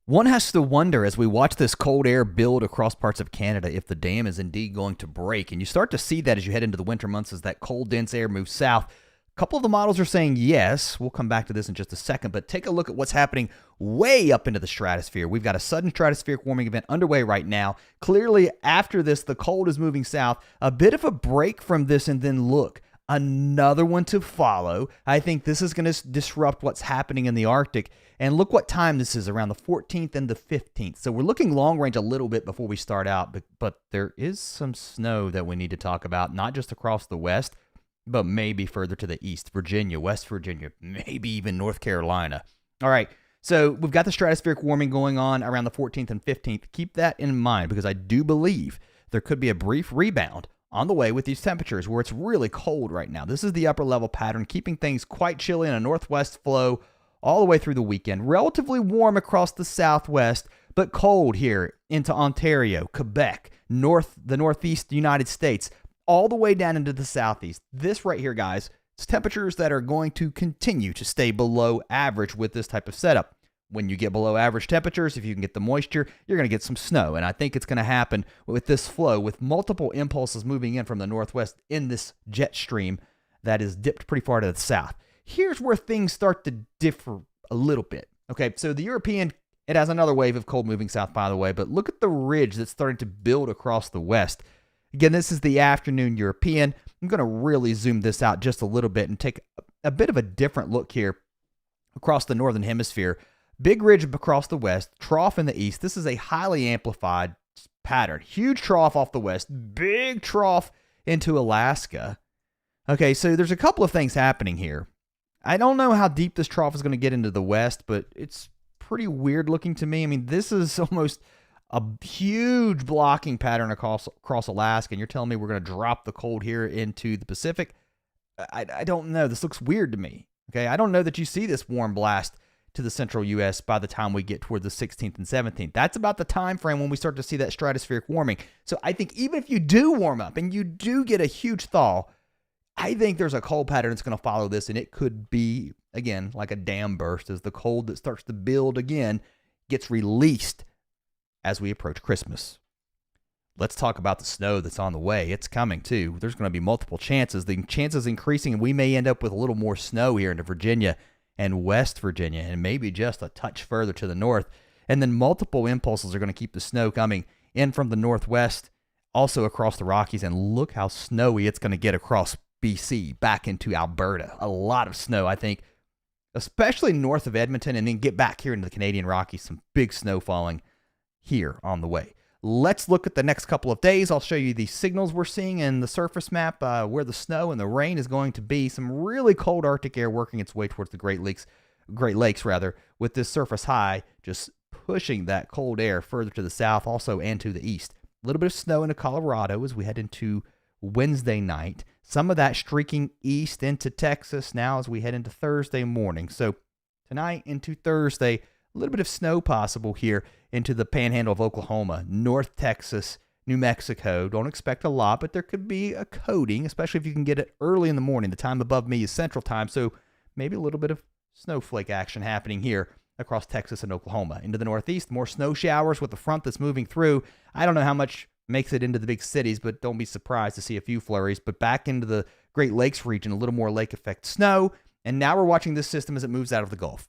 One has to wonder as we watch this cold air build across parts of Canada if the dam is indeed going to break. And you start to see that as you head into the winter months as that cold, dense air moves south. A couple of the models are saying yes. We'll come back to this in just a second, but take a look at what's happening way up into the stratosphere. We've got a sudden stratospheric warming event underway right now. Clearly, after this, the cold is moving south. A bit of a break from this, and then look, another one to follow. I think this is going to disrupt what's happening in the Arctic. And look what time this is, around the 14th and the 15th. So we're looking long range a little bit before we start out, but there is some snow that we need to talk about, not just across the west, but maybe further to the east, Virginia, West Virginia, maybe even North Carolina. All right, so we've got the stratospheric warming going on around the 14th and 15th. Keep that in mind because I do believe there could be a brief rebound on the way with these temperatures where it's really cold right now. This is the upper level pattern, keeping things quite chilly in a northwest flow all the way through the weekend. Relatively warm across the southwest, but cold here into Ontario, Quebec, the northeast United States, all the way down into the southeast. This right here, guys, is temperatures that are going to continue to stay below average with this type of setup. When you get below average temperatures, if you can get the moisture, you're going to get some snow. And I think it's going to happen with this flow, with multiple impulses moving in from the northwest in this jet stream that is dipped pretty far to the south. Here's where things start to differ a little bit. Okay, so the European, it has another wave of cold moving south, by the way, but look at the ridge that's starting to build across the west. Again, this is the afternoon European. I'm going to really zoom this out just a little bit and take a bit of a different look here across the northern hemisphere. Big ridge across the west, trough in the east. This is a highly amplified pattern. Huge trough off the west, big trough into Alaska. Okay, so there's a couple of things happening here. I don't know how deep this trough is going to get into the west, but it's pretty weird looking to me. I mean, this is almost a huge blocking pattern across Alaska, and you're telling me we're going to drop the cold here into the Pacific? I don't know. This looks weird to me. Okay, I don't know that you see this warm blast to the central U.S. by the time we get toward the 16th and 17th. That's about the time frame when we start to see that stratospheric warming. So I think even if you do warm up and you do get a huge thaw, I think there's a cold pattern that's going to follow this, and it could be, again, like a dam burst as the cold that starts to build again gets released as we approach Christmas. Let's talk about the snow that's on the way. It's coming, too. There's going to be multiple chances. The chances increasing, and we may end up with a little more snow here into Virginia and West Virginia, and maybe just a touch further to the north. And then multiple impulses are going to keep the snow coming in from the northwest, also across the Rockies. And look how snowy it's going to get across BC, back into Alberta. A lot of snow, I think, especially north of Edmonton, and then get back here into the Canadian Rockies. Some big snow falling here on the way. Let's look at the next couple of days. I'll show you the signals we're seeing in the surface map where the snow and the rain is going to be. Some really cold Arctic air working its way towards the Great Lakes, with this surface high just pushing that cold air further to the south also and to the east. A little bit of snow into Colorado as we head into Wednesday night. Some of that streaking east into Texas now as we head into Thursday morning. So tonight into Thursday, a little bit of snow possible here into the panhandle of Oklahoma, North Texas, New Mexico. Don't expect a lot, but there could be a coating, especially if you can get it early in the morning. The time above me is Central Time, so maybe a little bit of snowflake action happening here across Texas and Oklahoma. Into the Northeast, more snow showers with the front that's moving through. I don't know how much makes it into the big cities, but don't be surprised to see a few flurries. But back into the Great Lakes region, a little more lake effect snow. And now we're watching this system as it moves out of the Gulf.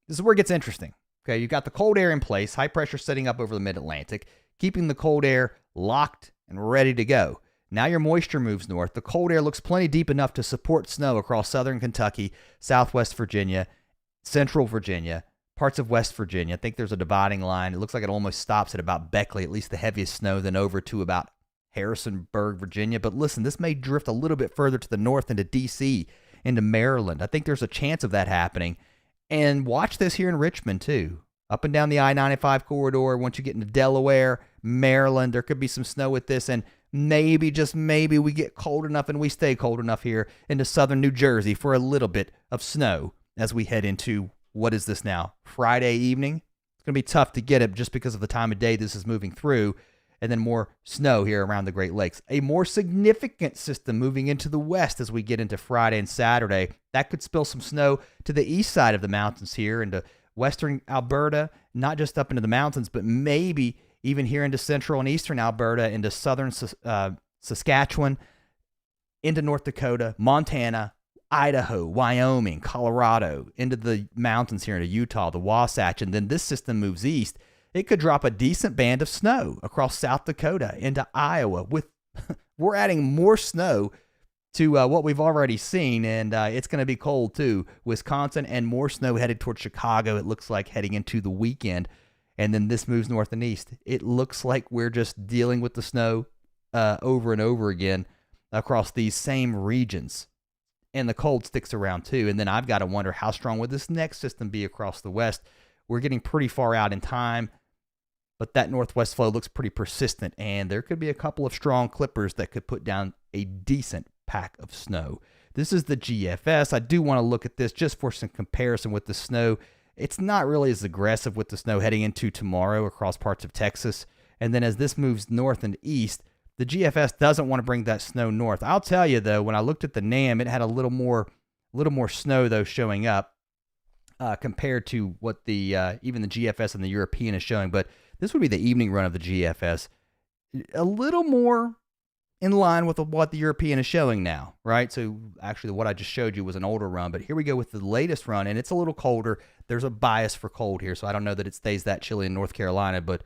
This is where it gets interesting. Okay, you've got the cold air in place, high pressure setting up over the mid-Atlantic, keeping the cold air locked and ready to go. Now your moisture moves north. The cold air looks plenty deep enough to support snow across southern Kentucky, southwest Virginia, central Virginia, parts of West Virginia. I think there's a dividing line. It looks like it almost stops at about Beckley, at least the heaviest snow, then over to about Harrisonburg, Virginia. But listen, this may drift a little bit further to the north into D.C., into Maryland. I think there's a chance of that happening. And watch this here in Richmond, too. Up and down the I-95 corridor, once you get into Delaware, Maryland, there could be some snow with this. And maybe, just maybe, we get cold enough and we stay cold enough here into southern New Jersey for a little bit of snow as we head into, what is this now, Friday evening? It's going to be tough to get it just because of the time of day this is moving through. And then more snow here around the Great Lakes. A more significant system moving into the west as we get into Friday and Saturday. That could spill some snow to the east side of the mountains here into western Alberta, not just up into the mountains, but maybe even here into central and eastern Alberta, into southern Saskatchewan, into North Dakota, Montana, Idaho, Wyoming, Colorado, into the mountains here into Utah, the Wasatch, and then this system moves east. It could drop a decent band of snow across South Dakota into Iowa. We're adding more snow to what we've already seen, and it's going to be cold too. Wisconsin, and more snow headed towards Chicago, it looks like, heading into the weekend. And then this moves north and east. It looks like we're just dealing with the snow over and over again across these same regions. And the cold sticks around too. And then I've got to wonder, how strong would this next system be across the west? We're getting pretty far out in time, but that northwest flow looks pretty persistent, and there could be a couple of strong clippers that could put down a decent pack of snow. This is the GFS. I do want to look at this just for some comparison with the snow. It's not really as aggressive with the snow heading into tomorrow across parts of Texas. And then as this moves north and east, the GFS doesn't want to bring that snow north. I'll tell you though, when I looked at the NAM, it had a little more snow though showing up compared to what the even the GFS and the European is showing. But this would be the evening run of the GFS, a little more in line with what the European is showing now, right? So actually what I just showed you was an older run, but here we go with the latest run, and it's a little colder. There's a bias for cold here, so I don't know that it stays that chilly in North Carolina, but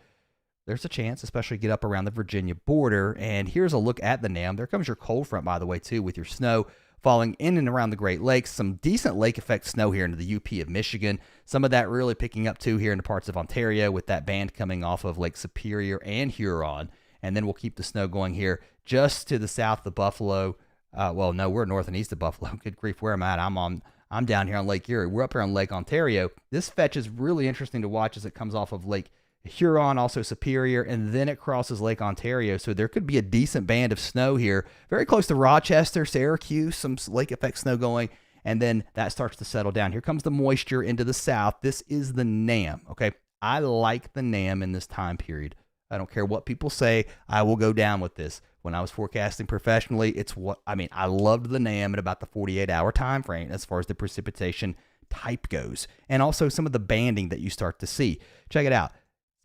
there's a chance, especially get up around the Virginia border. And here's a look at the NAM. There comes your cold front, by the way, too, with your snow falling in and around the Great Lakes. Some decent lake effect snow here into the UP of Michigan. Some of that really picking up too here into parts of Ontario with that band coming off of Lake Superior and Huron. And then we'll keep the snow going here just to the south of Buffalo. Well, no, we're north and east of Buffalo. Good grief, where I'm at. I'm down here on Lake Erie. We're up here on Lake Ontario. This fetch is really interesting to watch as it comes off of Lake Huron, also Superior, and then it crosses Lake Ontario. So there could be a decent band of snow here, very close to Rochester, Syracuse, some lake effect snow going, and then that starts to settle down. Here comes the moisture into the south. This is the NAM, okay? I like the NAM in this time period. I don't care what people say. I will go down with this. When I was forecasting professionally, I loved the NAM at about the 48-hour time frame as far as the precipitation type goes, and also some of the banding that you start to see. Check it out.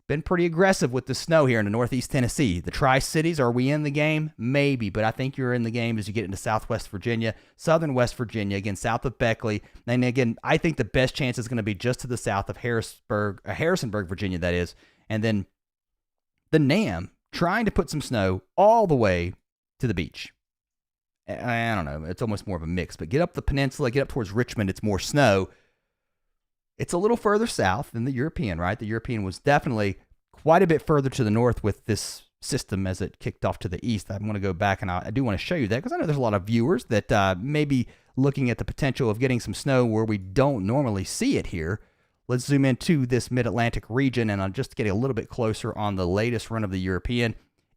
Been pretty aggressive with the snow here in the Northeast Tennessee. The Tri-Cities, are we in the game? Maybe, but I think you're in the game as you get into Southwest Virginia, Southern West Virginia, again, south of Beckley. And again, I think the best chance is going to be just to the south of Harrisonburg, Virginia, that is. And then the NAM trying to put some snow all the way to the beach. I don't know. It's almost more of a mix, but get up the peninsula, get up towards Richmond, it's more snow. It's a little further south than the European, right? The European was definitely quite a bit further to the north with this system as it kicked off to the east. I'm going to go back and I do want to show you that because I know there's a lot of viewers that may be looking at the potential of getting some snow where we don't normally see it here. Let's zoom into this mid-Atlantic region, and I'll just get a little bit closer on the latest run of the European.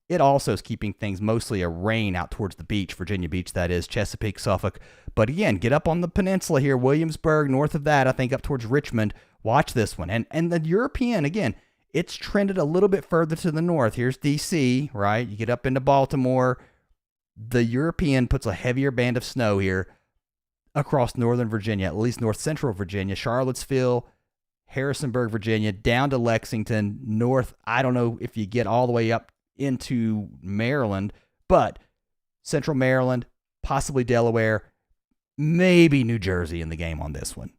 It also is keeping things mostly a rain out towards the beach, Virginia Beach, that is, Chesapeake, Suffolk. But again, get up on the peninsula here, Williamsburg, north of that, I think up towards Richmond. Watch this one. And the European, again, it's trended a little bit further to the north. Here's D.C., right? You get up into Baltimore. The European puts a heavier band of snow here across northern Virginia, at least north central Virginia, Charlottesville, Harrisonburg, Virginia, down to Lexington, north. I don't know if you get all the way up into Maryland, but central Maryland, possibly Delaware, maybe New Jersey in the game on this one.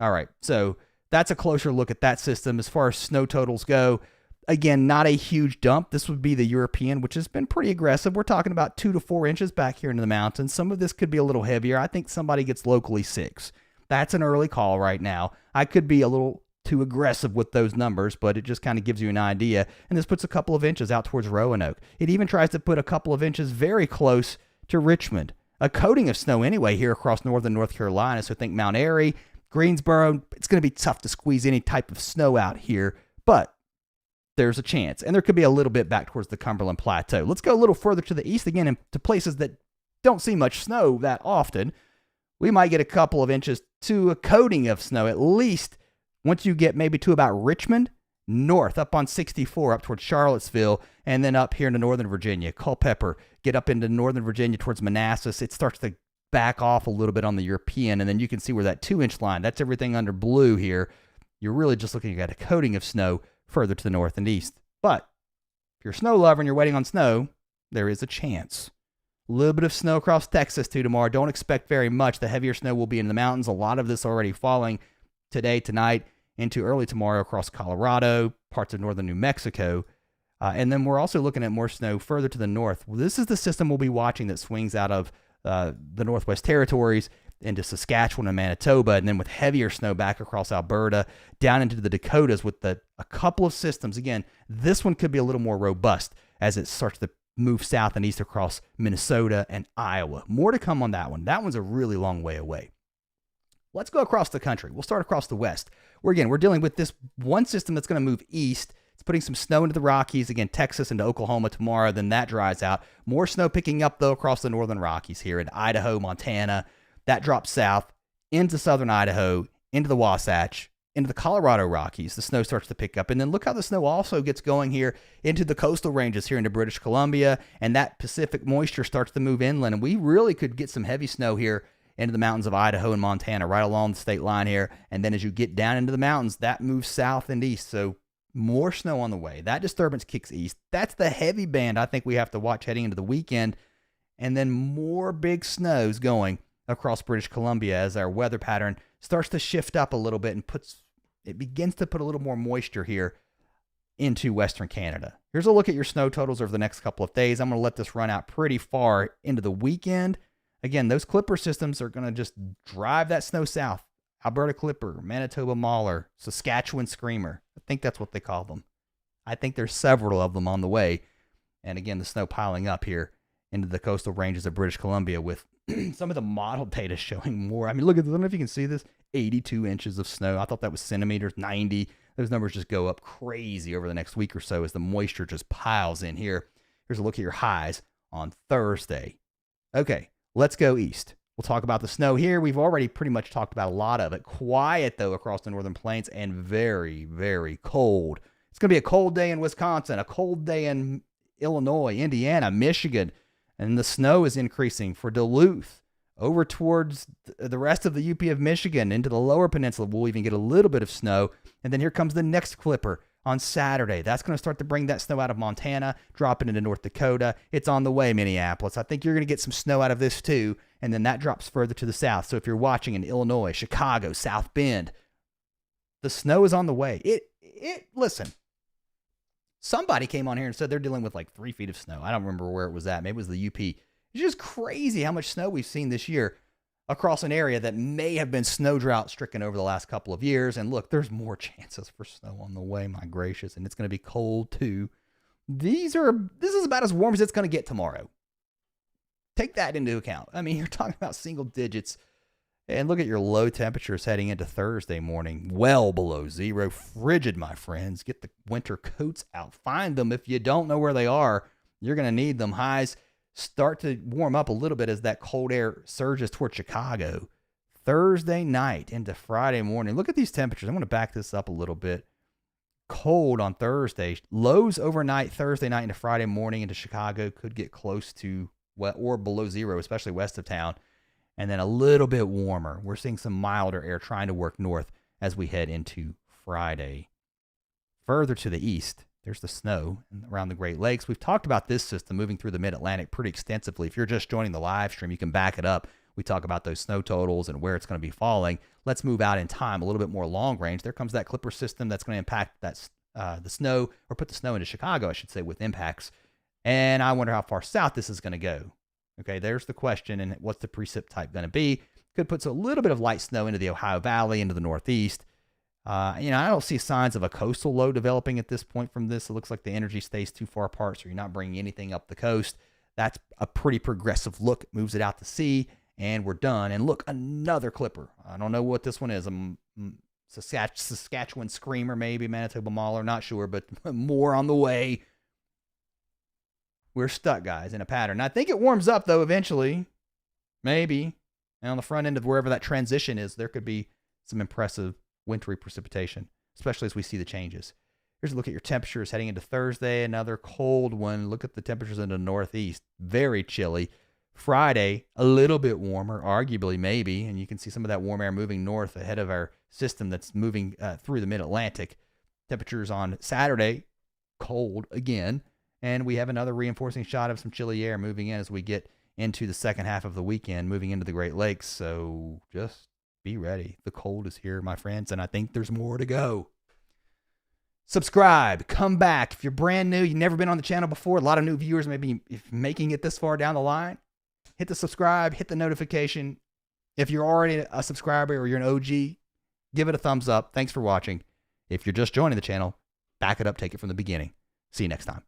All right, so that's a closer look at that system. As far as snow totals go, again, not a huge dump. This would be the European, which has been pretty aggressive. We're talking about 2 to 4 inches back here into the mountains. Some of this could be a little heavier. I think somebody gets locally 6. That's an early call right now. I could be a little too aggressive with those numbers, but it just kind of gives you an idea. And this puts a couple of inches out towards Roanoke. It even tries to put a couple of inches very close to Richmond. A coating of snow anyway here across northern North Carolina. So think Mount Airy, Greensboro. It's going to be tough to squeeze any type of snow out here, but there's a chance. And there could be a little bit back towards the Cumberland Plateau. Let's go a little further to the east again, and to places that don't see much snow that often. We might get a couple of inches to a coating of snow, at least once you get maybe to about Richmond, north, up on 64, up towards Charlottesville, and then up here into northern Virginia, Culpeper, get up into northern Virginia towards Manassas. It starts to back off a little bit on the European, and then you can see where that 2-inch line, that's everything under blue here, you're really just looking at a coating of snow further to the north and east. But if you're a snow lover and you're waiting on snow, there is a chance. A little bit of snow across Texas too tomorrow. Don't expect very much. The heavier snow will be in the mountains. A lot of this already falling today, tonight, into early tomorrow across Colorado, parts of northern New Mexico. And then we're also looking at more snow further to the north. Well, this is the system we'll be watching that swings out of the Northwest Territories into Saskatchewan and Manitoba, and then with heavier snow back across Alberta, down into the Dakotas with a couple of systems. Again, this one could be a little more robust as it starts to move south and east across Minnesota and Iowa. More to come on that one. That one's a really long way away. Let's go across the country. We'll start across the west, where we're dealing with this one system that's going to move east. It's putting some snow into the Rockies, again, Texas into Oklahoma tomorrow. Then that dries out. More snow picking up, though, across the northern Rockies here in Idaho, Montana. That drops south into southern Idaho, into the Wasatch, into the Colorado Rockies. The snow starts to pick up. And then look how the snow also gets going here into the coastal ranges here into British Columbia. And that Pacific moisture starts to move inland. And we really could get some heavy snow here into the mountains of Idaho and Montana, right along the state line here. And then as you get down into the mountains, that moves south and east. So more snow on the way. That disturbance kicks east. That's the heavy band I think we have to watch heading into the weekend. And then more big snows going across British Columbia as our weather pattern starts to shift up a little bit and begins to put a little more moisture here into Western Canada. Here's a look at your snow totals over the next couple of days. I'm going to let this run out pretty far into the weekend. Again, those clipper systems are going to just drive that snow south. Alberta Clipper, Manitoba Mauler, Saskatchewan Screamer. I think that's what they call them. I think there's several of them on the way. And again, the snow piling up here into the coastal ranges of British Columbia with some of the model data showing more. I mean, look at this. I don't know if you can see this. 82 inches of snow. I thought that was centimeters, 90. Those numbers just go up crazy over the next week or so as the moisture just piles in here. Here's a look at your highs on Thursday. Okay, let's go east. We'll talk about the snow here. We've already pretty much talked about a lot of it. Quiet, though, across the northern plains and very, very cold. It's going to be a cold day in Wisconsin, a cold day in Illinois, Indiana, Michigan, and the snow is increasing for Duluth over towards the rest of the UP of Michigan into the lower peninsula. We'll even get a little bit of snow. And then here comes the next clipper on Saturday. That's going to start to bring that snow out of Montana, dropping into North Dakota. It's on the way, Minneapolis. I think you're going to get some snow out of this too. And then that drops further to the south. So if you're watching in Illinois, Chicago, South Bend, the snow is on the way. Listen, somebody came on here and said they're dealing with like 3 feet of snow. I don't remember where it was at. Maybe it was the UP. It's just crazy how much snow we've seen this year across an area that may have been snow drought stricken over the last couple of years. And look, there's more chances for snow on the way, my gracious. And it's going to be cold too. This is about as warm as it's going to get tomorrow. Take that into account. I mean, you're talking about single digits. And look at your low temperatures heading into Thursday morning. Well below zero. Frigid, my friends. Get the winter coats out. Find them. If you don't know where they are, you're going to need them. Highs start to warm up a little bit as that cold air surges toward Chicago. Thursday night into Friday morning. Look at these temperatures. I'm going to back this up a little bit. Cold on Thursday. Lows overnight, Thursday night into Friday morning into Chicago could get close to or below zero, especially west of town. And then a little bit warmer. We're seeing some milder air trying to work north as we head into Friday. Further to the east, there's the snow around the Great Lakes. We've talked about this system moving through the mid-Atlantic pretty extensively. If you're just joining the live stream, you can back it up. We talk about those snow totals and where it's going to be falling. Let's move out in time a little bit more long range. There comes that clipper system that's going to impact the snow, or put the snow into Chicago, I should say, with impacts. And I wonder how far south this is going to go. Okay, there's the question. And what's the precip type going to be? Could put a little bit of light snow into the Ohio Valley, into the Northeast. I don't see signs of a coastal low developing at this point from this. It looks like the energy stays too far apart, so you're not bringing anything up the coast. That's a pretty progressive look. It moves it out to sea, and we're done. And look, another clipper. I don't know what this one is. Saskatchewan Screamer, maybe, Manitoba Mauler, not sure, but more on the way. We're stuck, guys, in a pattern. I think it warms up, though, eventually. Maybe. And on the front end of wherever that transition is, there could be some impressive wintry precipitation, especially as we see the changes. Here's a look at your temperatures heading into Thursday. Another cold one. Look at the temperatures in the Northeast. Very chilly. Friday, a little bit warmer, arguably maybe, and you can see some of that warm air moving north ahead of our system that's moving through the mid-Atlantic. Temperatures on Saturday, cold again, and we have another reinforcing shot of some chilly air moving in as we get into the second half of the weekend, moving into the Great Lakes. So just be ready. The cold is here, my friends, and I think there's more to go. Subscribe, come back. If you're brand new, you've never been on the channel before, a lot of new viewers may be making it this far down the line. Hit the subscribe, hit the notification. If you're already a subscriber or you're an OG, give it a thumbs up. Thanks for watching. If you're just joining the channel, back it up, take it from the beginning. See you next time.